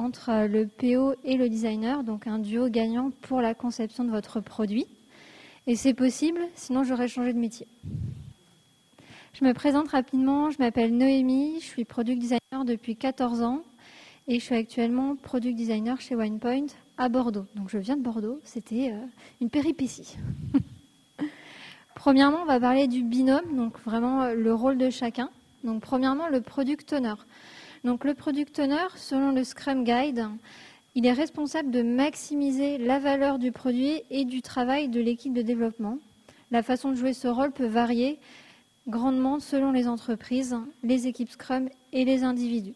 entre le PO et le designer, donc un duo gagnant pour la conception de votre produit. Et c'est possible, sinon j'aurais changé de métier. Je me présente rapidement, je m'appelle Noémie, je suis product designer depuis 14 ans et je suis actuellement product designer chez WinePoint à Bordeaux. Donc je viens de Bordeaux, c'était une péripétie. Premièrement, on va parler du binôme, donc vraiment le rôle de chacun. Donc premièrement, le product owner. Donc le product owner, selon le Scrum Guide, il est responsable de maximiser la valeur du produit et du travail de l'équipe de développement. La façon de jouer ce rôle peut varier grandement selon les entreprises, les équipes Scrum et les individus.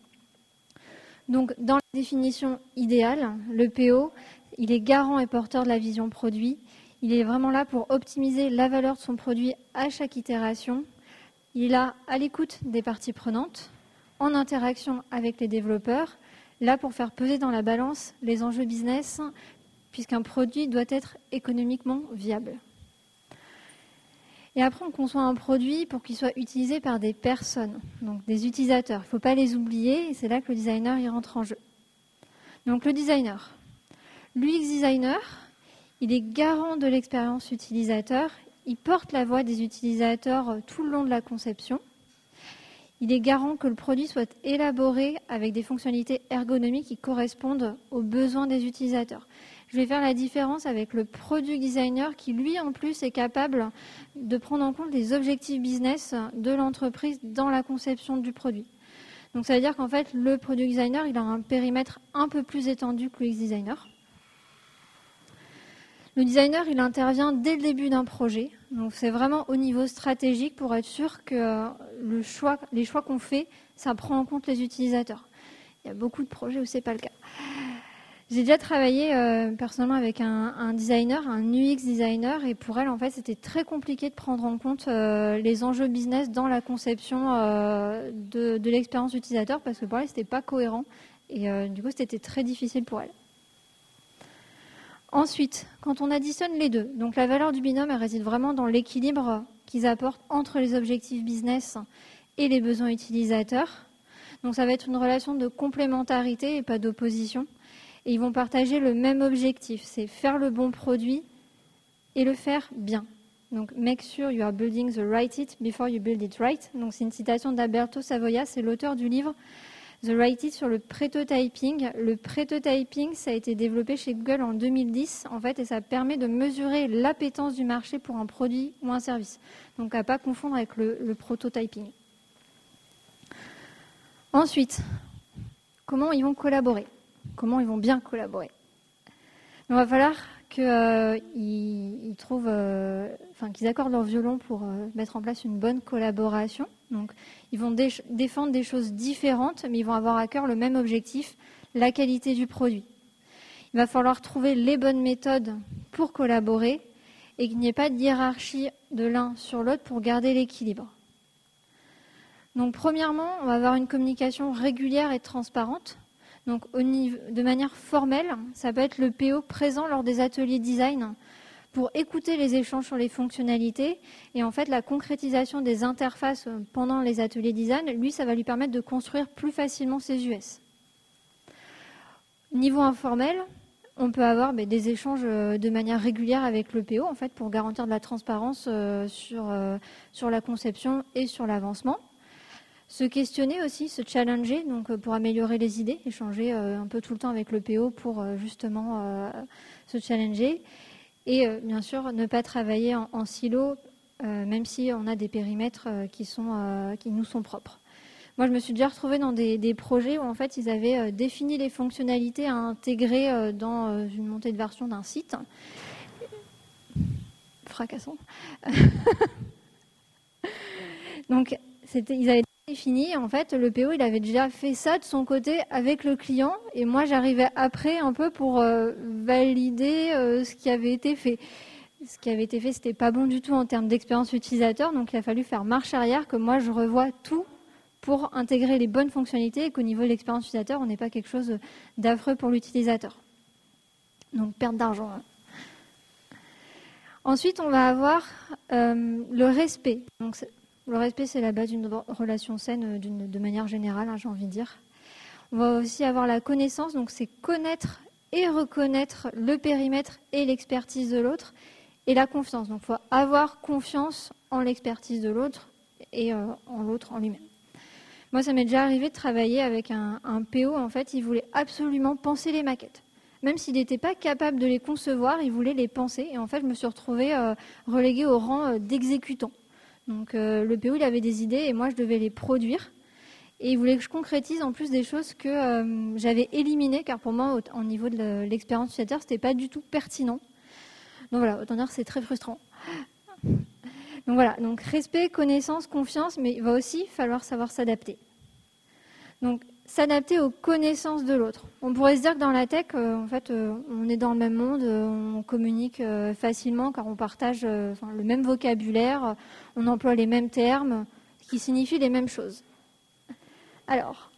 Donc, dans la définition idéale, le PO, il est garant et porteur de la vision produit. Il est vraiment là pour optimiser la valeur de son produit à chaque itération. Il est là à l'écoute des parties prenantes, en interaction avec les développeurs, là pour faire peser dans la balance les enjeux business, puisqu'un produit doit être économiquement viable. Et après, on conçoit un produit pour qu'il soit utilisé par des personnes, donc des utilisateurs. Il ne faut pas les oublier, et c'est là que le designer y rentre en jeu. Donc le designer. L'UX designer, il est garant de l'expérience utilisateur, il porte la voix des utilisateurs tout le long de la conception. Il est garant que le produit soit élaboré avec des fonctionnalités ergonomiques qui correspondent aux besoins des utilisateurs. Je vais faire la différence avec le product designer qui, lui, en plus, est capable de prendre en compte les objectifs business de l'entreprise dans la conception du produit. Donc ça veut dire qu'en fait, le product designer, il a un périmètre un peu plus étendu que le UX designer. Le designer, il intervient dès le début d'un projet. Donc c'est vraiment au niveau stratégique pour être sûr que les choix qu'on fait, ça prend en compte les utilisateurs. Il y a beaucoup de projets où ce n'est pas le cas. J'ai déjà travaillé personnellement avec un designer, un UX designer, et pour elle, en fait, c'était très compliqué de prendre en compte les enjeux business dans la conception de l'expérience utilisateur parce que pour elle, ce n'était pas cohérent. Et du coup, c'était très difficile pour elle. Ensuite, quand on additionne les deux, donc la valeur du binôme, elle réside vraiment dans l'équilibre qu'ils apportent entre les objectifs business et les besoins utilisateurs. Donc ça va être une relation de complémentarité et pas d'opposition. Et ils vont partager le même objectif, c'est faire le bon produit et le faire bien. Donc, make sure you are building the right it before you build it right. Donc, c'est une citation d'Alberto Savoia, c'est l'auteur du livre The Right It sur le prototyping. Le prototyping, ça a été développé chez Google en 2010, en fait, et ça permet de mesurer l'appétence du marché pour un produit ou un service. Donc, à ne pas confondre avec le prototyping. Ensuite, comment ils vont collaborer ? Comment ils vont bien collaborer. Il va falloir qu'ils trouvent, qu'ils accordent leur violon pour mettre en place une bonne collaboration. Donc, ils vont défendre des choses différentes, mais ils vont avoir à cœur le même objectif, la qualité du produit. Il va falloir trouver les bonnes méthodes pour collaborer et qu'il n'y ait pas de hiérarchie de l'un sur l'autre pour garder l'équilibre. Donc, premièrement, on va avoir une communication régulière et transparente. Donc, de manière formelle, ça peut être le PO présent lors des ateliers design pour écouter les échanges sur les fonctionnalités. Et en fait, la concrétisation des interfaces pendant les ateliers design, lui, ça va lui permettre de construire plus facilement ses US. Niveau informel, on peut avoir des échanges de manière régulière avec le PO, en fait, pour garantir de la transparence sur la conception et sur l'avancement. Se questionner aussi, se challenger, donc pour améliorer les idées, échanger un peu tout le temps avec le PO pour justement se challenger. Et bien sûr, ne pas travailler en silo, même si on a des périmètres qui nous sont propres. Moi, je me suis déjà retrouvée dans des projets où en fait, ils avaient défini les fonctionnalités à intégrer dans une montée de version d'un site. Fracassant. Donc, ils avaient défini, en fait, le PO, il avait déjà fait ça de son côté avec le client, et moi, j'arrivais après un peu pour valider ce qui avait été fait. Ce qui avait été fait, c'était pas bon du tout en termes d'expérience utilisateur, donc il a fallu faire marche arrière, que moi, je revoie tout pour intégrer les bonnes fonctionnalités et qu'au niveau de l'expérience utilisateur, on n'ait pas quelque chose d'affreux pour l'utilisateur. Donc, perte d'argent. Ensuite, on va avoir le respect. Donc, le respect, c'est la base d'une relation saine de manière générale, j'ai envie de dire. On va aussi avoir la connaissance, donc c'est connaître et reconnaître le périmètre et l'expertise de l'autre, et la confiance. Donc il faut avoir confiance en l'expertise de l'autre et en l'autre en lui-même. Moi, ça m'est déjà arrivé de travailler avec un PO. En fait, il voulait absolument penser les maquettes. Même s'il n'était pas capable de les concevoir, il voulait les penser. Et en fait, je me suis retrouvée reléguée au rang d'exécutant. Donc le PO, il avait des idées et moi, je devais les produire. Et il voulait que je concrétise en plus des choses que j'avais éliminées, car pour moi, au niveau de l'expérience utilisateur, ce n'était pas du tout pertinent. Donc voilà, autant dire que c'est très frustrant. Donc voilà, donc respect, connaissance, confiance, mais il va aussi falloir savoir s'adapter. Donc s'adapter aux connaissances de l'autre. On pourrait se dire que dans la tech, en fait, on est dans le même monde, on communique facilement car on partage le même vocabulaire, on emploie les mêmes termes qui signifient les mêmes choses. Alors,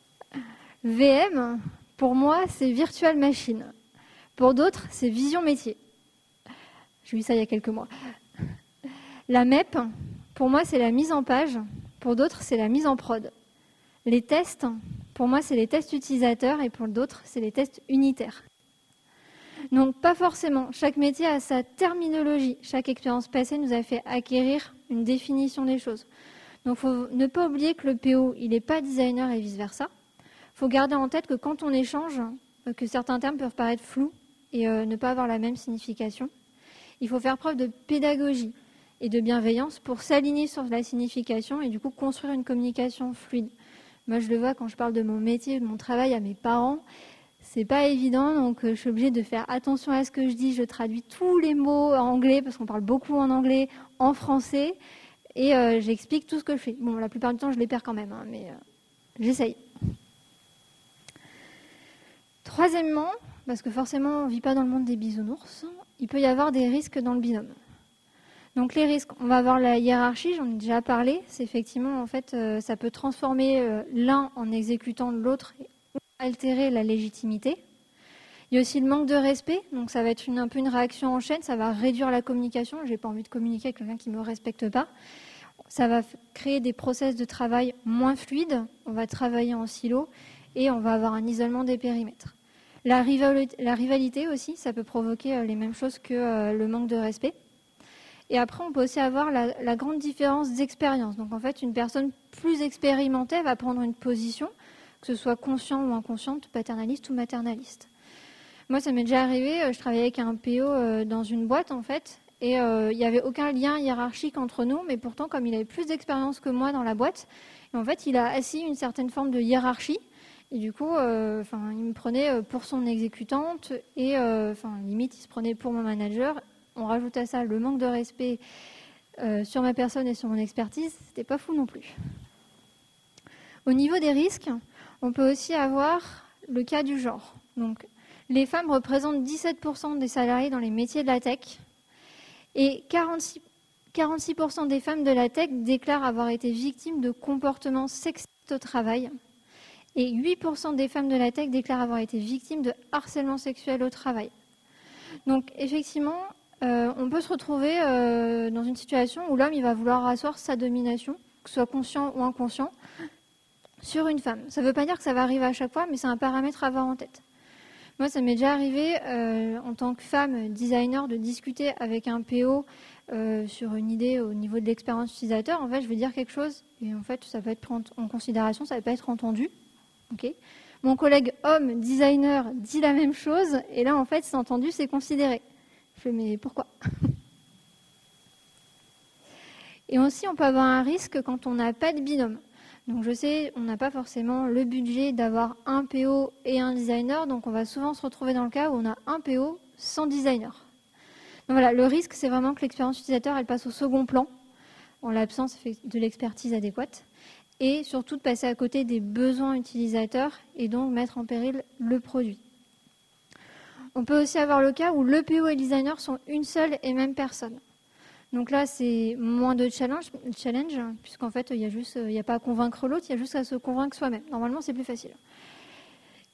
VM, pour moi, c'est Virtual Machine. Pour d'autres, c'est Vision Métier. J'ai vu ça il y a quelques mois. La MEP, pour moi, c'est la mise en page. Pour d'autres, c'est la mise en prod. Les tests, pour moi, c'est les tests utilisateurs et pour d'autres, c'est les tests unitaires. Donc, pas forcément. Chaque métier a sa terminologie. Chaque expérience passée nous a fait acquérir une définition des choses. Donc, il faut ne pas oublier que le PO, il n'est pas designer et vice-versa. Il faut garder en tête que quand on échange, que certains termes peuvent paraître flous et ne pas avoir la même signification. Il faut faire preuve de pédagogie et de bienveillance pour s'aligner sur la signification et du coup construire une communication fluide. Moi, je le vois quand je parle de mon métier, de mon travail à mes parents, c'est pas évident, donc je suis obligée de faire attention à ce que je dis. Je traduis tous les mots en anglais parce qu'on parle beaucoup en anglais, en français, et j'explique tout ce que je fais. Bon, la plupart du temps, je les perds quand même, hein, mais j'essaye. Troisièmement, parce que forcément, on ne vit pas dans le monde des bisounours, il peut y avoir des risques dans le binôme. Donc les risques, on va avoir la hiérarchie, j'en ai déjà parlé, c'est effectivement, en fait, ça peut transformer l'un en exécutant l'autre et altérer la légitimité. Il y a aussi le manque de respect, donc ça va être un peu une réaction en chaîne, ça va réduire la communication, je n'ai pas envie de communiquer avec quelqu'un qui ne me respecte pas. Ça va créer des process de travail moins fluides, on va travailler en silo et on va avoir un isolement des périmètres. La rivalité aussi, ça peut provoquer les mêmes choses que le manque de respect. Et après, on peut aussi avoir la grande différence d'expérience. Donc en fait, une personne plus expérimentée va prendre une position, que ce soit conscient ou inconsciente, paternaliste ou maternaliste. Moi, ça m'est déjà arrivé, je travaillais avec un PO dans une boîte en fait, et il n'y avait aucun lien hiérarchique entre nous, mais pourtant, comme il avait plus d'expérience que moi dans la boîte, en fait, il a assis une certaine forme de hiérarchie, et du coup, il me prenait pour son exécutante, et limite, il se prenait pour mon manager. On rajoute à ça le manque de respect sur ma personne et sur mon expertise, c'était pas fou non plus. Au niveau des risques, on peut aussi avoir le cas du genre. Donc, les femmes représentent 17% des salariés dans les métiers de la tech et 46% des femmes de la tech déclarent avoir été victimes de comportements sexistes au travail et 8% des femmes de la tech déclarent avoir été victimes de harcèlement sexuel au travail. Donc, effectivement, on peut se retrouver dans une situation où l'homme il va vouloir asseoir sa domination, que ce soit conscient ou inconscient, sur une femme. Ça ne veut pas dire que ça va arriver à chaque fois, mais c'est un paramètre à avoir en tête. Moi, ça m'est déjà arrivé, en tant que femme designer, de discuter avec un PO sur une idée au niveau de l'expérience utilisateur. En fait, je vais dire quelque chose, et en fait, ça va être pris en considération, ça ne va pas être entendu. Okay. Mon collègue homme designer dit la même chose, et là, en fait, c'est entendu, c'est considéré. Je fais, mais pourquoi? Et aussi, on peut avoir un risque quand on n'a pas de binôme. Donc je sais, on n'a pas forcément le budget d'avoir un PO et un designer, donc on va souvent se retrouver dans le cas où on a un PO sans designer. Donc voilà, le risque, c'est vraiment que l'expérience utilisateur, elle passe au second plan, en l'absence de l'expertise adéquate, et surtout de passer à côté des besoins utilisateurs et donc mettre en péril le produit. On peut aussi avoir le cas où le PO et le designer sont une seule et même personne. Donc là, c'est moins de challenge puisqu'en fait, il n'y a pas à convaincre l'autre, il y a juste à se convaincre soi-même. Normalement, c'est plus facile.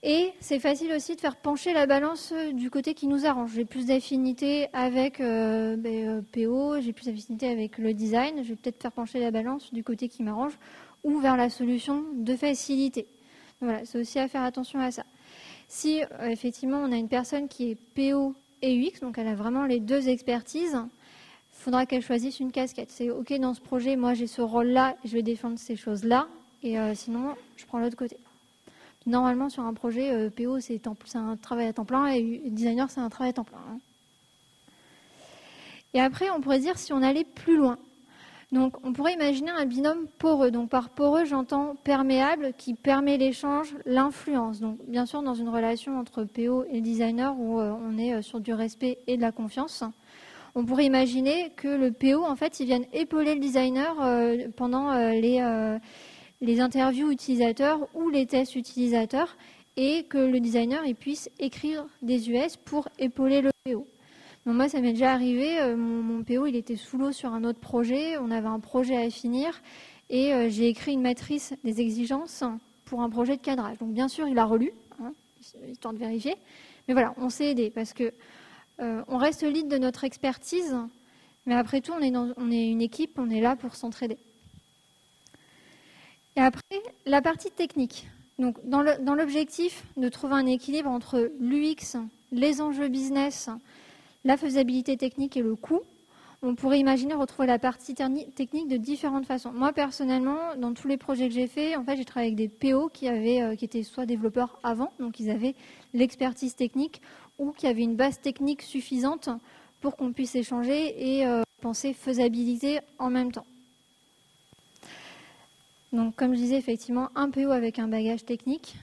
Et c'est facile aussi de faire pencher la balance du côté qui nous arrange. J'ai plus d'affinité avec PO, j'ai plus d'affinité avec le design, je vais peut-être faire pencher la balance du côté qui m'arrange ou vers la solution de facilité. Voilà, c'est aussi à faire attention à ça. Si effectivement on a une personne qui est PO et UX, donc elle a vraiment les deux expertises, il faudra qu'elle choisisse une casquette. C'est OK, dans ce projet, moi j'ai ce rôle-là, je vais défendre ces choses-là, et sinon je prends l'autre côté. Normalement sur un projet, PO c'est un travail à temps plein et designer c'est un travail à temps plein. Hein. Et après on pourrait dire si on allait plus loin. Donc on pourrait imaginer un binôme poreux. Donc par poreux j'entends perméable qui permet l'échange, l'influence. Donc bien sûr dans une relation entre PO et designer où on est sur du respect et de la confiance. On pourrait imaginer que le PO, en fait, il vienne épauler le designer pendant les interviews utilisateurs ou les tests utilisateurs et que le designer il puisse écrire des US pour épauler le PO. Donc moi, ça m'est déjà arrivé, mon PO, il était sous l'eau sur un autre projet, on avait un projet à finir et j'ai écrit une matrice des exigences pour un projet de cadrage. Donc bien sûr, il a relu, hein, histoire de vérifier, mais voilà, on s'est aidé parce que on reste lead de notre expertise, mais après tout, on est une équipe, on est là pour s'entraider. Et après, la partie technique. Donc, dans l'objectif de trouver un équilibre entre l'UX, les enjeux business, la faisabilité technique et le coût, on pourrait imaginer retrouver la partie technique de différentes façons. Moi, personnellement, dans tous les projets que j'ai faits, en fait, j'ai travaillé avec des PO qui étaient soit développeurs avant, donc ils avaient l'expertise technique, ou qui avaient une base technique suffisante pour qu'on puisse échanger et penser faisabilité en même temps. Donc, comme je disais, effectivement, un PO avec un bagage technique.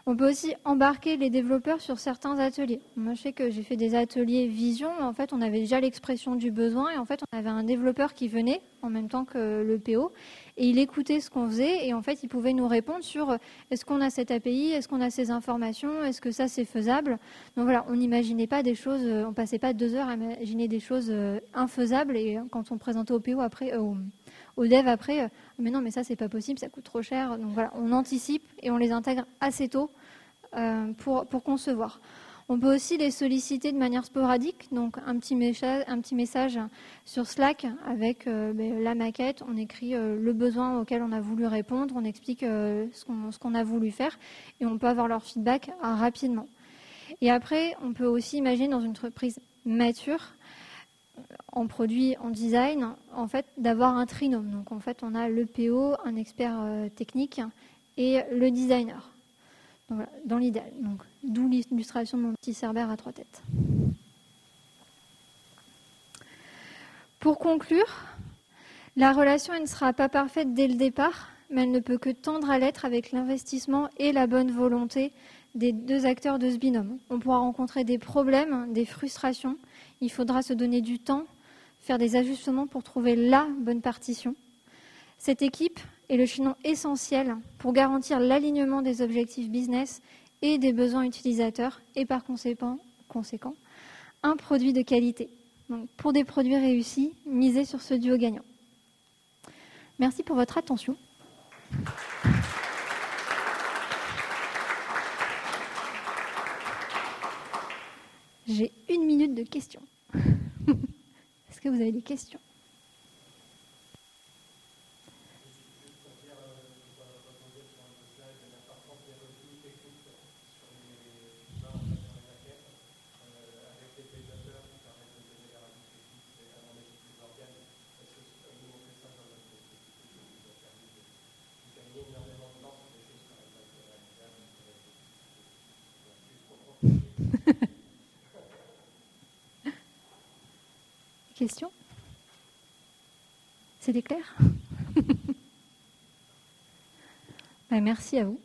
On peut aussi embarquer les développeurs sur certains ateliers. Moi, je sais que j'ai fait des ateliers vision. En fait, on avait déjà l'expression du besoin et en fait, on avait un développeur qui venait en même temps que le PO et il écoutait ce qu'on faisait et en fait, il pouvait nous répondre sur est-ce qu'on a cette API, est-ce qu'on a ces informations, est-ce que ça c'est faisable. Donc voilà, on n'imaginait pas des choses, on passait pas 2 heures à imaginer des choses infaisables et quand on présentait au PO après, au dev après, mais non, mais ça c'est pas possible, ça coûte trop cher. Donc voilà, on anticipe et on les intègre assez tôt pour concevoir. On peut aussi les solliciter de manière sporadique, donc un petit message sur Slack avec la maquette, on écrit le besoin auquel on a voulu répondre, on explique ce qu'on a voulu faire et on peut avoir leur feedback rapidement. Et après, on peut aussi imaginer dans une entreprise mature, en produit, en design, en fait, d'avoir un trinôme. Donc en fait, on a le PO, un expert technique et le designer. Donc, voilà, dans l'idéal. Donc, d'où l'illustration de mon petit Cerbère à 3 têtes. Pour conclure, la relation elle ne sera pas parfaite dès le départ, mais elle ne peut que tendre à l'être avec l'investissement et la bonne volonté des deux acteurs de ce binôme. On pourra rencontrer des problèmes, des frustrations. Il faudra se donner du temps, faire des ajustements pour trouver la bonne partition. Cette équipe est le chaînon essentiel pour garantir l'alignement des objectifs business et des besoins utilisateurs et par conséquent un produit de qualité. Donc, pour des produits réussis, misez sur ce duo gagnant. Merci pour votre attention. J'ai 1 minute de questions. Est-ce que vous avez des questions ? Questions ? C'était clair ? Merci à vous.